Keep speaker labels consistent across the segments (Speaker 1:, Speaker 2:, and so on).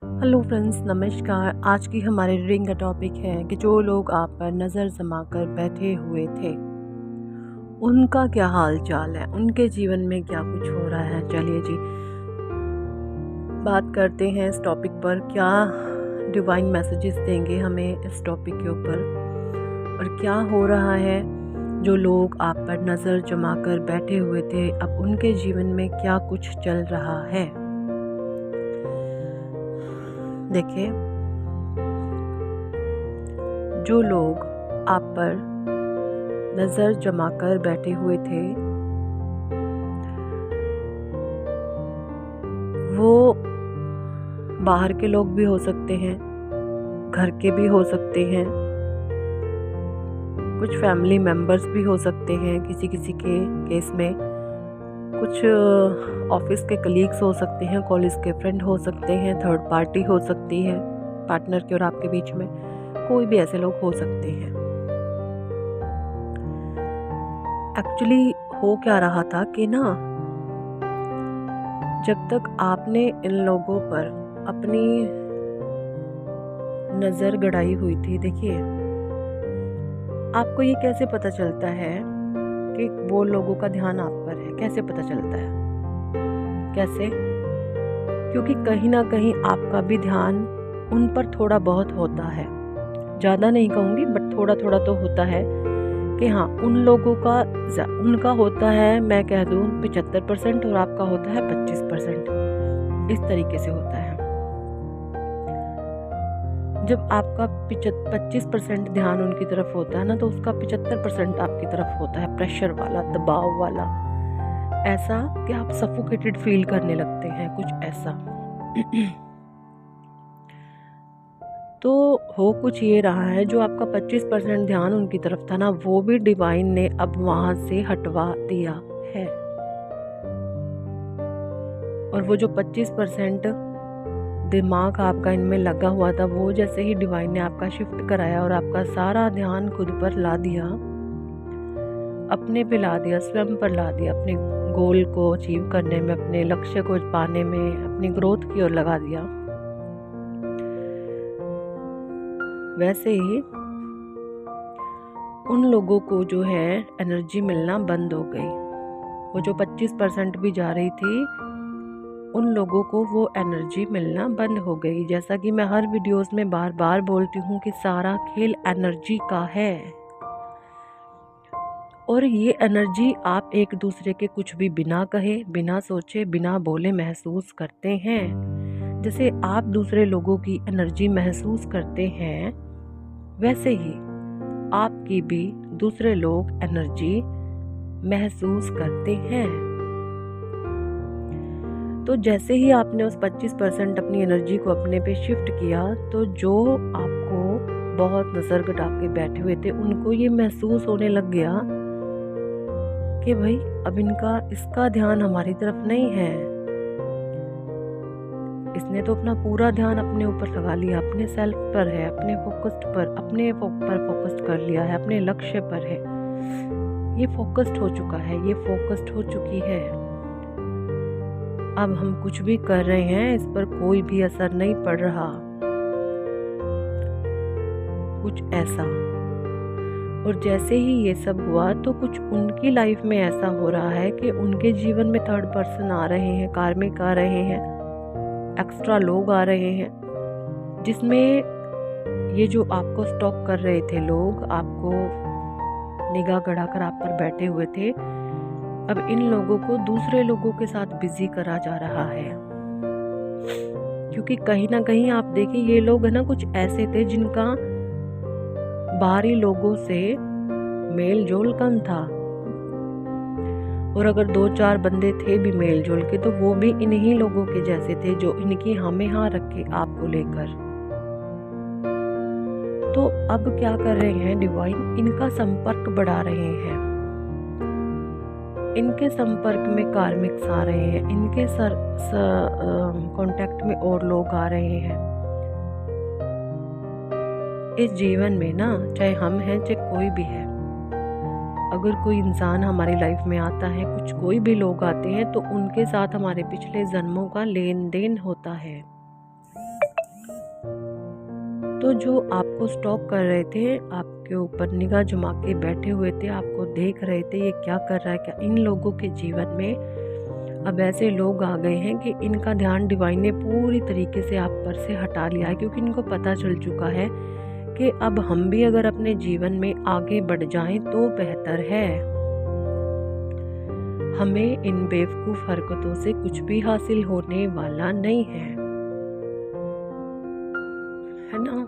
Speaker 1: Hello friends, नमस्कार। आज की हमारे रीडिंग का टॉपिक है कि जो लोग आप पर नज़र जमा कर बैठे हुए थे उनका क्या हाल चाल है, उनके जीवन में क्या कुछ हो रहा है। चलिए जी, बात करते हैं इस टॉपिक पर। क्या डिवाइन मैसेजेस देंगे हमें इस टॉपिक के ऊपर, और क्या हो रहा है। जो लोग आप पर नज़र जमा कर बैठे हुए थे, अब उनके जीवन में क्या कुछ चल रहा है। देखिए, जो लोग आप पर नज़र जमा कर बैठे हुए थे वो बाहर के लोग भी हो सकते हैं, घर के भी हो सकते हैं, कुछ फैमिली मेंबर्स भी हो सकते हैं किसी किसी के केस में, कुछ ऑफिस के कलीग्स हो सकते हैं, कॉलेज के फ्रेंड हो सकते हैं, थर्ड पार्टी हो सकती है, पार्टनर के और आपके बीच में कोई भी ऐसे लोग हो सकते हैं। एक्चुअली हो क्या रहा था कि ना, जब तक आपने इन लोगों पर अपनी नज़र गड़ाई हुई थी, देखिए आपको ये कैसे पता चलता है कि वो लोगों का ध्यान आप पर है। कैसे पता चलता है? कैसे? क्योंकि कहीं ना कहीं आपका भी ध्यान उन पर थोड़ा बहुत होता है। ज़्यादा नहीं कहूँगी, बट थोड़ा थोड़ा तो होता है कि हाँ, उन लोगों का उनका होता है, मैं कह दूँ 75%, और आपका होता है 25%। इस तरीके से होता है। जब आपका 25% ध्यान उनकी तरफ होता है ना, तो उसका 75% आपकी तरफ होता है, प्रेशर वाला, दबाव वाला, ऐसा कि आप सफोकेटेड फील करने लगते हैं, कुछ ऐसा। तो हो कुछ ये रहा है, जो आपका 25% ध्यान उनकी तरफ था ना, वो भी डिवाइन ने अब वहां से हटवा दिया है। और वो जो 25% दिमाग आपका इनमें लगा हुआ था, वो जैसे ही डिवाइन ने आपका शिफ्ट कराया और आपका सारा ध्यान खुद पर ला दिया, अपने पे ला दिया, स्वयं पर ला दिया, अपने गोल को अचीव करने में, अपने लक्ष्य को पाने में, अपनी ग्रोथ की ओर लगा दिया, वैसे ही उन लोगों को जो है एनर्जी मिलना बंद हो गई। वो जो 25% भी जा रही थी, उन लोगों को वो एनर्जी मिलना बंद हो गई। जैसा कि मैं हर वीडियोस में बार बार बोलती हूँ कि सारा खेल एनर्जी का है, और ये एनर्जी आप एक दूसरे के कुछ भी बिना कहे, बिना सोचे, बिना बोले महसूस करते हैं। जैसे आप दूसरे लोगों की एनर्जी महसूस करते हैं, वैसे ही आपकी भी दूसरे लोग एनर्जी महसूस करते हैं। तो जैसे ही आपने उस 25% अपनी एनर्जी को अपने पे शिफ्ट किया, तो जो आपको बहुत नजर गड़ा के बैठे हुए थे, उनको ये महसूस होने लग गया कि भाई अब इसका ध्यान हमारी तरफ नहीं है। इसने तो अपना पूरा ध्यान अपने ऊपर लगा लिया, अपने सेल्फ पर है, अपने फोकस्ड पर, अपने पर फोकस्ड कर लिया है, अपने लक्ष्य पर है। ये फोकस्ड हो चुका है, ये फोकस्ड हो चुकी है। अब हम कुछ भी कर रहे हैं, इस पर कोई भी असर नहीं पड़ रहा, कुछ ऐसा। और जैसे ही ये सब हुआ, तो कुछ उनकी लाइफ में ऐसा हो रहा है कि उनके जीवन में थर्ड पर्सन आ रहे हैं, कार्मिक आ रहे हैं, एक्स्ट्रा लोग आ रहे हैं, जिसमें ये जो आपको स्टॉक कर रहे थे लोग, आपको निगाह गड़ाकर आप पर बैठे हुए थे, अब इन लोगों को दूसरे लोगों के साथ बिजी करा जा रहा है। क्योंकि कहीं ना कहीं आप देखिए, ये लोग है ना, कुछ ऐसे थे जिनका बाहरी लोगों से मेल जोल कम था, और अगर 2-4 बंदे थे भी मेल जोल के, तो वो भी इन्हीं लोगों के जैसे थे, जो इनकी हमें हाँ रखे आपको लेकर। तो अब क्या कर रहे हैं डिवाइन, इनका संपर्क बढ़ा रहे हैं, इनके संपर्क में कार्मिक्स आ रहे हैं, इनके कांटेक्ट में और लोग आ रहे हैं। इस जीवन में ना, चाहे हम हैं चाहे कोई भी है, अगर कोई इंसान हमारी लाइफ में आता है, कुछ कोई भी लोग आते हैं, तो उनके साथ हमारे पिछले जन्मों का लेन देन होता है। तो जो आपको स्टॉक कर रहे थे, आपके ऊपर निगाह जुमा के बैठे हुए थे, आपको देख रहे थे ये क्या कर रहा है, क्या इन लोगों के जीवन में अब ऐसे लोग आ गए हैं कि इनका ध्यान डिवाइन ने पूरी तरीके से आप पर से हटा लिया है, क्योंकि इनको पता चल चुका है कि अब हम भी अगर अपने जीवन में आगे बढ़ जाएं तो बेहतर है। हमें इन बेवकूफ़ हरकतों से कुछ भी हासिल होने वाला नहीं है ना।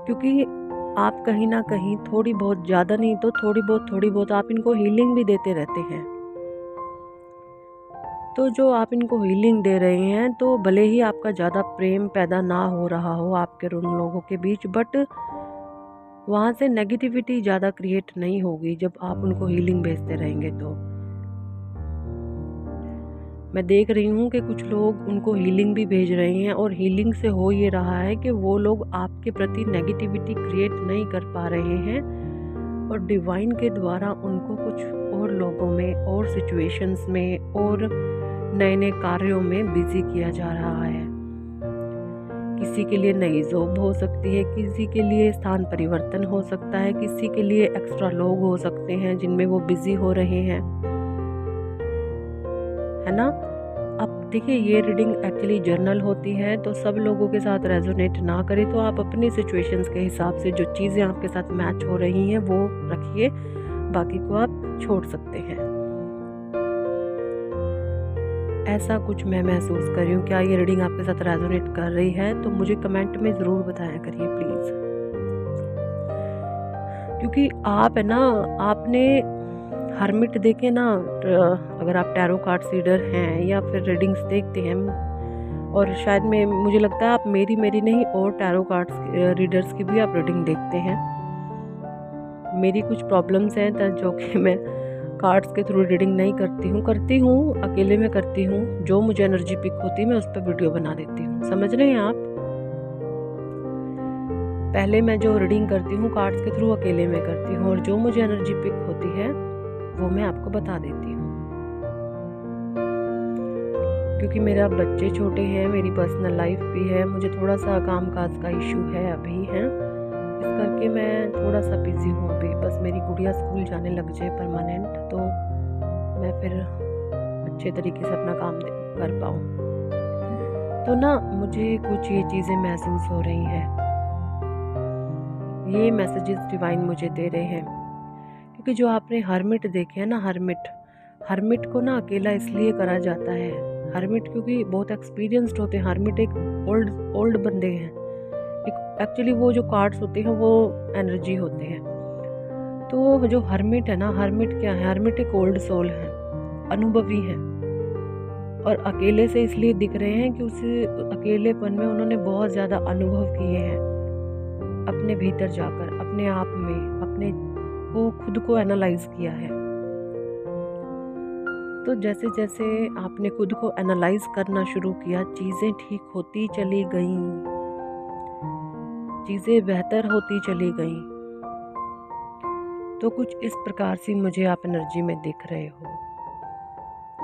Speaker 1: क्योंकि आप कहीं ना कहीं थोड़ी बहुत, ज़्यादा नहीं तो थोड़ी बहुत आप इनको हीलिंग भी देते रहते हैं। तो जो आप इनको हीलिंग दे रहे हैं, तो भले ही आपका ज़्यादा प्रेम पैदा ना हो रहा हो आपके उन लोगों के बीच, बट वहाँ से नेगेटिविटी ज़्यादा क्रिएट नहीं होगी जब आप उनको हीलिंग भेजते रहेंगे। तो मैं देख रही हूँ कि कुछ लोग उनको हीलिंग भी भेज रहे हैं, और हीलिंग से हो ये रहा है कि वो लोग आपके प्रति नेगेटिविटी क्रिएट नहीं कर पा रहे हैं, और डिवाइन के द्वारा उनको कुछ और लोगों में और सिचुएशंस में और नए नए कार्यों में बिजी किया जा रहा है। किसी के लिए नई जॉब हो सकती है, किसी के लिए स्थान परिवर्तन हो सकता है, किसी के लिए एक्स्ट्रा लोग हो सकते हैं जिनमें वो बिजी हो रहे हैं, है ना। अब देखिए, ये रीडिंग एक्चुअली जर्नल होती है, तो सब लोगों के साथ रेजोनेट ना करे, तो आप अपनी सिचुएशंस के हिसाब से जो चीज़ें आपके साथ मैच हो रही हैं वो रखिए, बाकी को आप छोड़ सकते हैं। ऐसा कुछ मैं महसूस कर रही हूँ। क्या ये रीडिंग आपके साथ रेजोनेट कर रही है? तो मुझे कमेंट में ज़रूर बताया करिए प्लीज़, क्योंकि आप है ना, आपने हर्मिट देखे ना, अगर आप टैरो कार्ड रीडर हैं या फिर रीडिंग्स देखते हैं, और शायद मुझे लगता है आप मेरी नहीं और टैरो कार्ड्स रीडर्स की भी आप रीडिंग देखते हैं। मेरी कुछ प्रॉब्लम्स हैं जो कि मैं कार्ड्स के थ्रू रीडिंग नहीं करती हूँ अकेले में करती हूँ। जो मुझे एनर्जी पिक होती है मैं उस पर वीडियो बना देती हूँ, समझ रहे हैं आप। पहले मैं जो रीडिंग करती हूँ कार्ड्स के थ्रू अकेले में करती हूँ, और जो मुझे एनर्जी पिक होती है वो मैं आपको बता देती हूँ। क्योंकि मेरा बच्चे छोटे हैं, मेरी पर्सनल लाइफ भी है, मुझे थोड़ा सा काम काज का इशू है अभी है, इस करके मैं थोड़ा सा बिजी हूँ अभी। बस मेरी गुड़िया स्कूल जाने लग जाए परमानेंट, तो मैं फिर अच्छे तरीके से अपना काम कर पाऊँ। तो ना मुझे कुछ ये चीज़ें महसूस हो रही हैं, ये मैसेजेस डिवाइन मुझे दे रहे हैं। क्योंकि जो आपने हर्मिट देखे हैं ना, हर्मिट को ना अकेला इसलिए करा जाता है, हर्मिट क्योंकि बहुत एक्सपीरियंस्ड होते हैं। हर्मिट एक ओल्ड बंदे हैं, एक्चुअली वो जो कार्ड्स होते हैं वो एनर्जी होते हैं। तो जो हर्मिट है ना, हर्मिट क्या है, हर्मिट एक ओल्ड सोल है, अनुभवी है, और अकेले से इसलिए दिख रहे हैं कि उस अकेलेपन में उन्होंने बहुत ज़्यादा अनुभव किए हैं, अपने भीतर जाकर, अपने आप में, अपने को खुद को एनालाइज किया है। तो जैसे जैसे आपने खुद को एनालाइज करना शुरू किया, चीज़ें ठीक होती चली गईं, चीज़ें बेहतर होती चली गईं। तो कुछ इस प्रकार से मुझे आप एनर्जी में दिख रहे हो।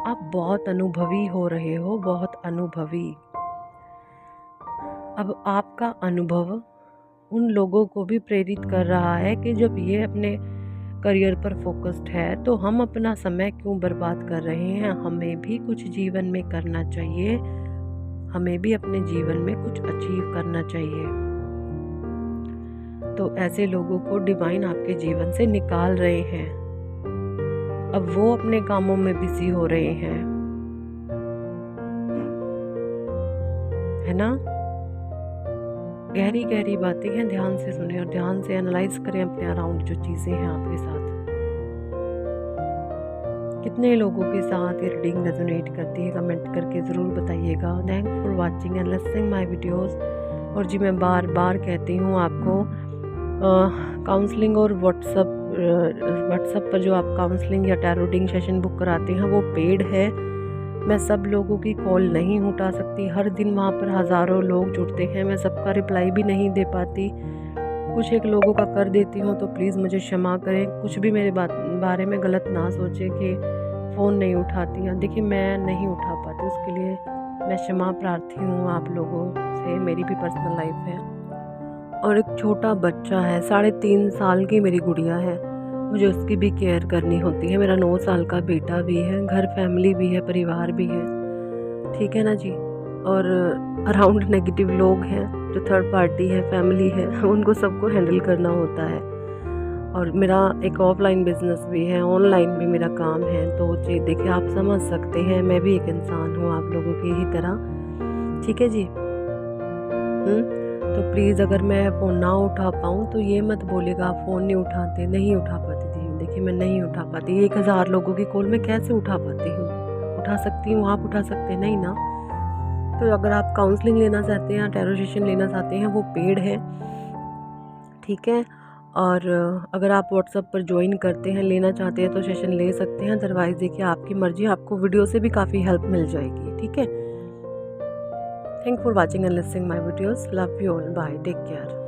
Speaker 1: आप बहुत अनुभवी हो रहे हो, बहुत अनुभवी। अब आपका अनुभव उन लोगों को भी प्रेरित कर रहा है कि जब ये अपने करियर पर फोकस्ड है तो हम अपना समय क्यों बर्बाद कर रहे हैं, हमें भी कुछ जीवन में करना चाहिए, हमें भी अपने जीवन में कुछ अचीव करना चाहिए। तो ऐसे लोगों को डिवाइन आपके जीवन से निकाल रहे हैं। अब वो अपने कामों में बिजी हो रहे हैं, है ना। गहरी गहरी बातें हैं, ध्यान से सुने और ध्यान से एनालाइज करें अपने अराउंड जो चीज़ें हैं आपके साथ। कितने लोगों के साथ ये रीडिंग रेजोनेट करती है, कमेंट करके ज़रूर बताइएगा। Thanks for watching and listening my videos. और जी मैं बार बार कहती हूँ आपको, काउंसलिंग और व्हाट्सएप पर जो आप काउंसलिंग या टैरो रीडिंग सेशन बुक कराते हैं वो पेड है। मैं सब लोगों की कॉल नहीं उठा सकती, हर दिन वहाँ पर हज़ारों लोग जुड़ते हैं, मैं सबका रिप्लाई भी नहीं दे पाती, कुछ एक लोगों का कर देती हूँ, तो प्लीज़ मुझे क्षमा करें। कुछ भी मेरे बारे में गलत ना सोचें कि फ़ोन नहीं उठाती हैं। देखिए मैं नहीं उठा पाती, उसके लिए मैं क्षमा प्रार्थी हूँ आप लोगों से, मेरी भी पर्सनल लाइफ है। और एक छोटा बच्चा है, 3.5 साल की मेरी गुड़िया है, मुझे उसकी भी केयर करनी होती है। मेरा 9 साल का बेटा भी है, घर फैमिली भी है, परिवार भी है, ठीक है ना जी। और अराउंड नेगेटिव लोग हैं जो थर्ड पार्टी है, फैमिली है, उनको सबको हैंडल करना होता है। और मेरा एक ऑफलाइन बिजनेस भी है, ऑनलाइन भी मेरा काम है। तो जी देखिए, आप समझ सकते हैं, मैं भी एक इंसान हूँ आप लोगों की ही तरह, ठीक है जी। तो प्लीज़ अगर मैं फ़ोन ना उठा पाऊँ तो ये मत बोलिएगा आप फ़ोन नहीं उठाते, नहीं उठा पाती थी। देखिए मैं नहीं उठा पाती, 1000 लोगों की कॉल मैं कैसे उठा पाती हूँ? उठा सकती हूँ, आप उठा सकते नहीं ना। तो अगर आप काउंसलिंग लेना चाहते हैं, टैरो सेशन लेना चाहते हैं, वो पेड है, ठीक है। और अगर आप व्हाट्सएप पर ज्वाइन करते हैं, लेना चाहते हैं तो सेशन ले सकते हैं, अदरवाइज़ देखिए आपकी मर्ज़ी, आपको वीडियो से भी काफ़ी हेल्प मिल जाएगी, ठीक है। Thank for watching and listening my videos. Love you all. Bye. Take care.